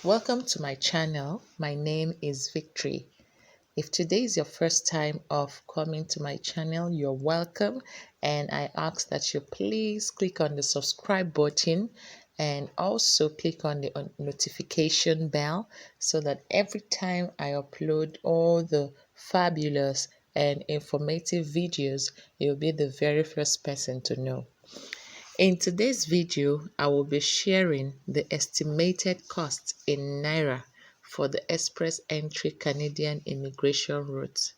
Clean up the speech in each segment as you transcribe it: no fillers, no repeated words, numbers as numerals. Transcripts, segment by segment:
Welcome to my channel. My name is Victory. If today is your first time of coming to my channel, you're welcome, and I ask that you please click on the subscribe button and also click on the notification bell so that every time I upload all the fabulous and informative videos, you'll be the very first person to know. In today's video, I will be sharing the estimated cost in Naira for the express entry Canadian immigration route.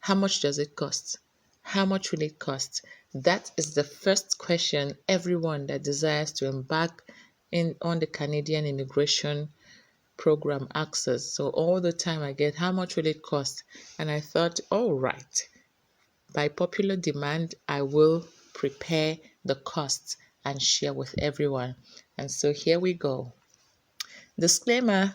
How much does it cost? How much will it cost? That is the first question everyone that desires to embark on the Canadian immigration program asks us. So all the time I get, how much will it cost? And I thought, all right, by popular demand, I will prepare the costs and share with everyone. And so here we go. Disclaimer,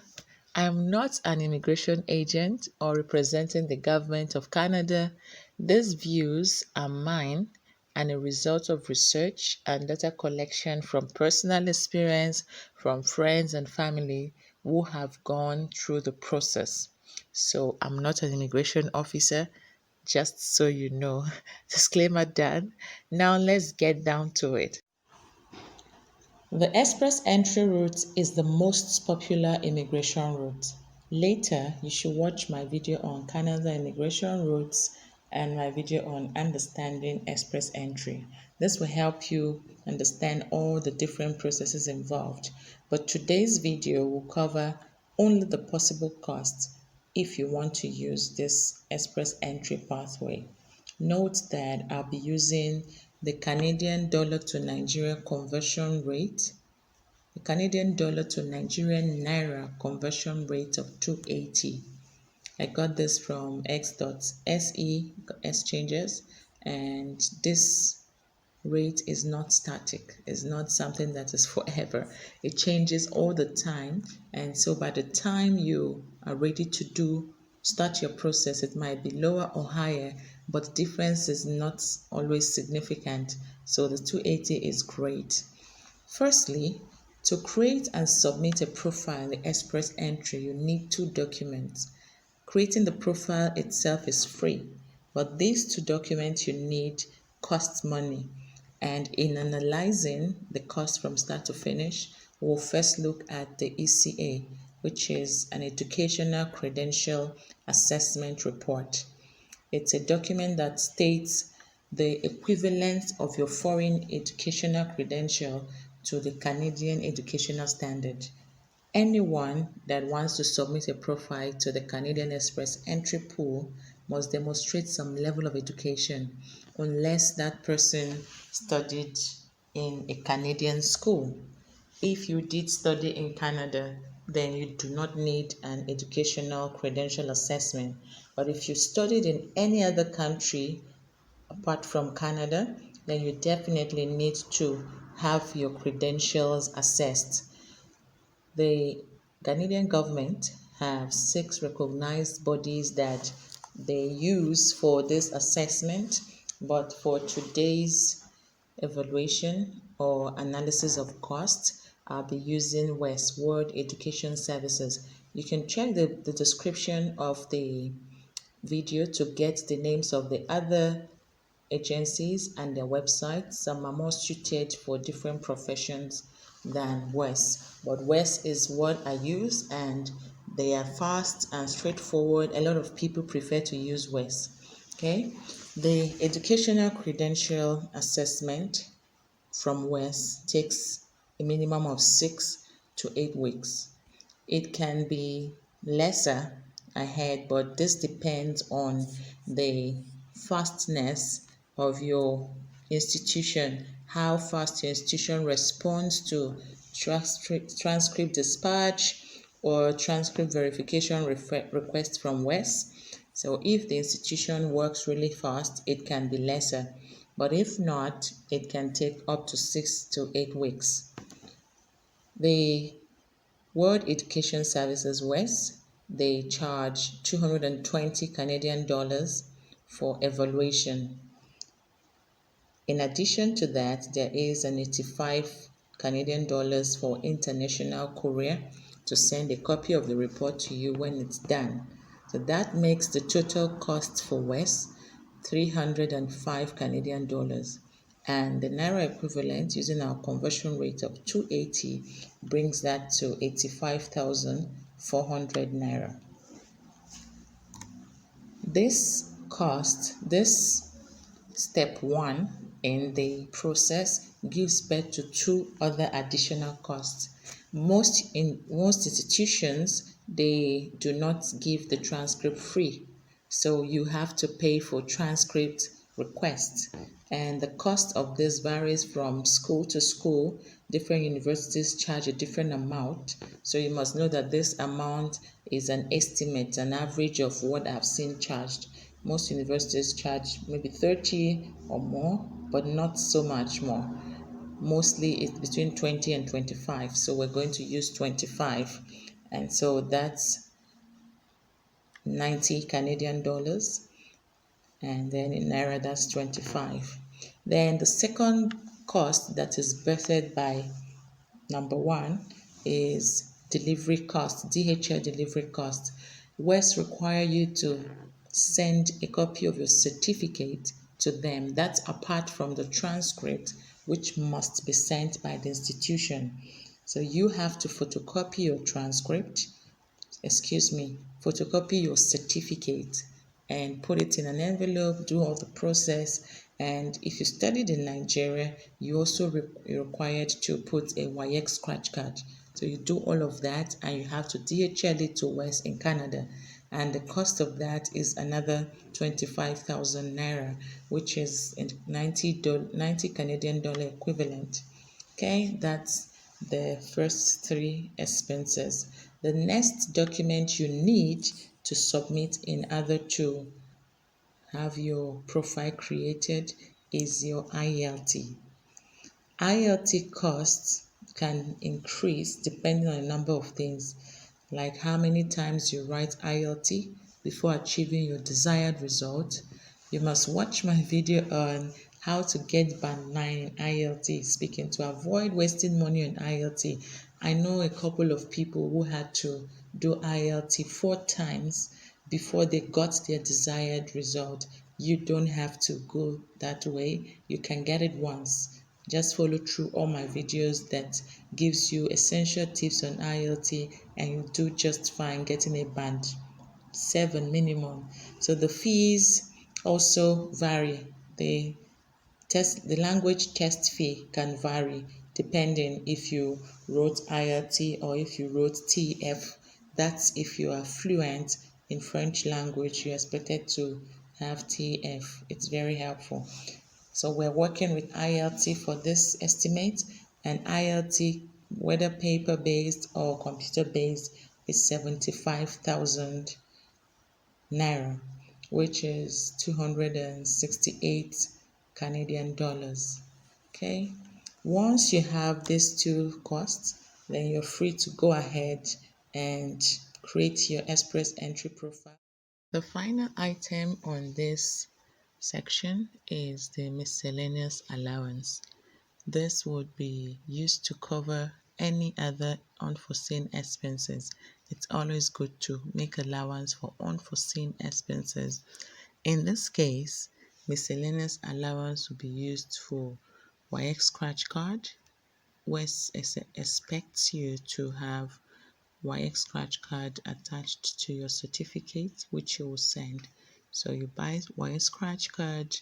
I am not an immigration agent or representing the government of Canada. These views are mine and a result of research and data collection from personal experience from friends and family who have gone through the process. So I'm not an immigration officer, just so you know. Disclaimer done. Now let's get down to it. The express entry route is the most popular immigration route. Later, you should watch my video on Canada immigration routes and my video on understanding express entry. This will help you understand all the different processes involved. But today's video will cover only the possible costs if you want to use this express entry pathway. Note that I'll be using the Canadian dollar to Nigerian conversion rate, the Canadian dollar to Nigerian Naira conversion rate of 280. I got this from x.se exchanges, and this rate is not static. It's not something that is forever. It changes all the time, and so by the time you are ready to start your process, it might be lower or higher, but the difference is not always significant. So the 280 is great. Firstly, to create and submit a profile in the express entry, you need two documents. Creating the profile itself is free, but these two documents you need cost money. And in analyzing the cost from start to finish, we'll first look at the ECA, which is an Educational Credential Assessment Report. It's a document that states the equivalence of your foreign educational credential to the Canadian educational standard. Anyone that wants to submit a profile to the Canadian Express entry pool must demonstrate some level of education, unless that person studied in a Canadian school. If you did study in Canada, then you do not need an educational credential assessment. But if you studied in any other country apart from Canada, then you definitely need to have your credentials assessed. The Canadian government have 6 recognized bodies that they use for this assessment, but for today's evaluation or analysis of cost, I'll be using Westward Education Services. You can check the description of the video to get the names of the other agencies and their websites. Some are more suited for different professions than WES, but WES is what I use, and they are fast and straightforward. A lot of people prefer to use WES. Okay, the educational credential assessment from WES takes a minimum of 6 to 8 weeks. It can be lesser ahead, but this depends on the fastness of your institution, how fast your institution responds to transcript dispatch or transcript verification request from WES. So if the institution works really fast, it can be lesser, but if not, it can take up to 6 to 8 weeks. The World Education Services WES, they charge 220 Canadian dollars for evaluation. In addition to that, there is an 85 Canadian dollars for international courier, to send a copy of the report to you when it's done. So that makes the total cost for West 305 Canadian dollars. And the Naira equivalent using our conversion rate of 280 brings that to 85,400 Naira. This step one in the process gives birth to two other additional costs. Most institutions, they do not give the transcript free, so you have to pay for transcript requests. And the cost of this varies from school to school. Different universities charge a different amount, so you must know that this amount is an estimate, an average of what I've seen charged. Most universities charge maybe 30 or more, but not so much more. Mostly it's between 20 and 25. So we're going to use 25. And so that's 90 Canadian dollars. And then in Naira, that's 25. Then the second cost that is birthed by number one is delivery cost, DHL delivery cost. West require you to send a copy of your certificate to them. That's apart from the transcript, which must be sent by the institution. So you have to photocopy your transcript, photocopy your certificate and put it in an envelope, do all the process. And if you studied in Nigeria, you also you're required to put a YX scratch card. So you do all of that and you have to DHL it to West in Canada. And the cost of that is another 25,000 Naira, which is in 90 Canadian dollar equivalent. Okay, that's the first three expenses. The next document you need to submit in order to have your profile created is your IELTS. IELTS costs can increase depending on a number of things, like how many times you write IELTS before achieving your desired result. You must watch my video on how to get band 9 in IELTS speaking to avoid wasting money on IELTS. I know a couple of people who had to do IELTS 4 times before they got their desired result. You don't have to go that way. You can get it once. Just follow through all my videos that gives you essential tips on IELTS and you do just fine getting a band 7 minimum. So the fees also vary. The language test fee can vary depending if you wrote IELTS or if you wrote TF. That's if you are fluent in French language, you're expected to have TF. It's very helpful. So we're working with IELTS for this estimate, and IELTS, whether paper-based or computer-based, is 75,000 Naira, which is 268 Canadian dollars. Okay, once you have these two costs, then you're free to go ahead and create your Express entry profile. The final item on this section is the miscellaneous allowance. This would be used to cover any other unforeseen expenses. It's always good to make allowance for unforeseen expenses. In this case, miscellaneous allowance will be used for YX scratch card, West expects you to have YX scratch card attached to your certificate, which you will send. So you buy YX scratch card,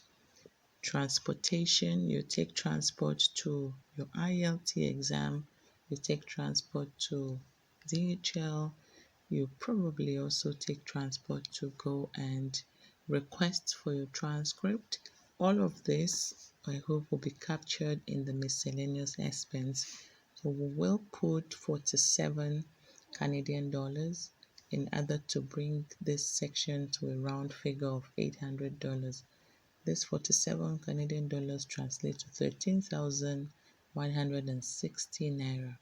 transportation, you take transport to your IELTS exam, you take transport to DHL, you probably also take transport to go and request for your transcript. All of this, I hope, will be captured in the miscellaneous expense. So we will put 47 Canadian dollars in order to bring this section to a round figure of $800. This 47 Canadian dollars translates to 13,160 Naira,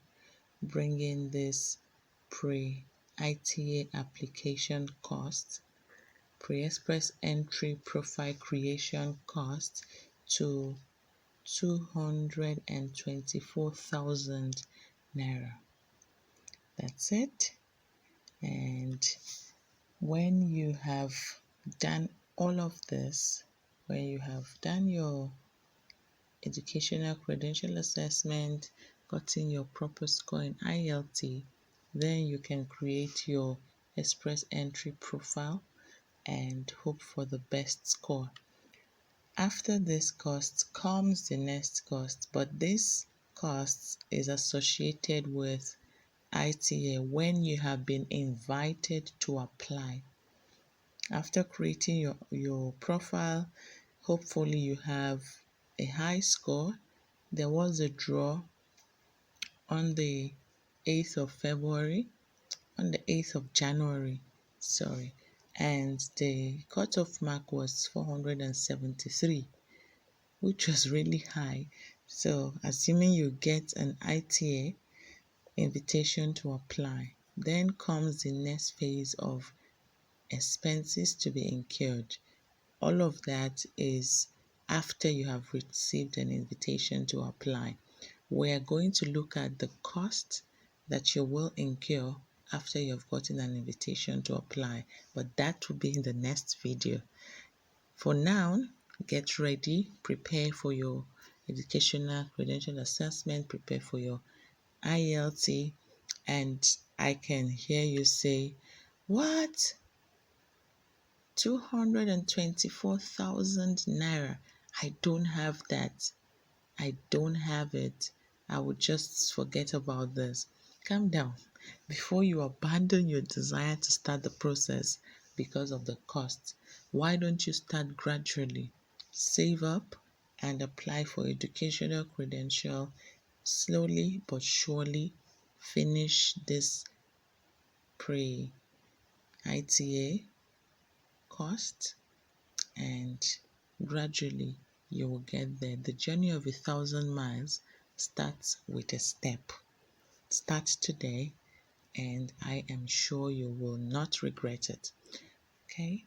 bringing this pre-ITA application cost, pre-express entry profile creation cost to 224,000 Naira. That's it. And when you have done all of this, when you have done your educational credential assessment, gotten your proper score in IELTS, then you can create your express entry profile and hope for the best score. After this cost comes the next cost, but this cost is associated with ITA when you have been invited to apply. After creating your profile, hopefully you have a high score. There was a draw on the 8th of February, on the 8th of January, sorry, and the cutoff mark was 473, which was really high. So, assuming you get an ITA invitation to apply, then comes the next phase of expenses to be incurred. All of that is after you have received an invitation to apply. We are going to look at the cost that you will incur after you've gotten an invitation to apply, but that will be in the next video. For now, get ready, prepare for your educational credential assessment, prepare for your IELTS, and I can hear you say, "What? 224,000 Naira? I don't have that. I don't have it. I will just forget about this." Calm down before you abandon your desire to start the process because of the cost. Why don't you start gradually? Save up and apply for educational credential slowly but surely. Finish this pre-ITA cost and gradually you will get there. The journey of 1,000 miles starts with a step. Start today, and I am sure you will not regret it. Okay?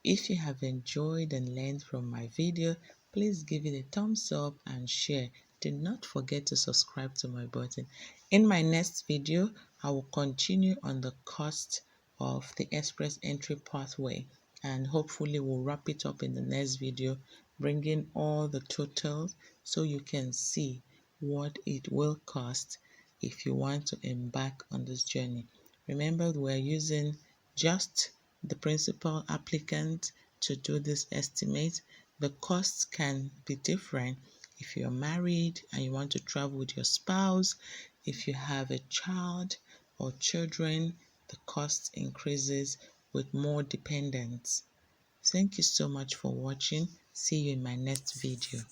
If you have enjoyed and learned from my video, please give it a thumbs up and share. Do not forget to subscribe to my button. In my next video, I will continue on the cost of the express entry pathway, and hopefully we'll wrap it up in the next video, bringing all the totals so you can see what it will cost if you want to embark on this journey. Remember, we're using just the principal applicant to do this estimate. The costs can be different if you're married and you want to travel with your spouse. If you have a child or children, the cost increases with more dependents. Thank you so much for watching. See you in my next video.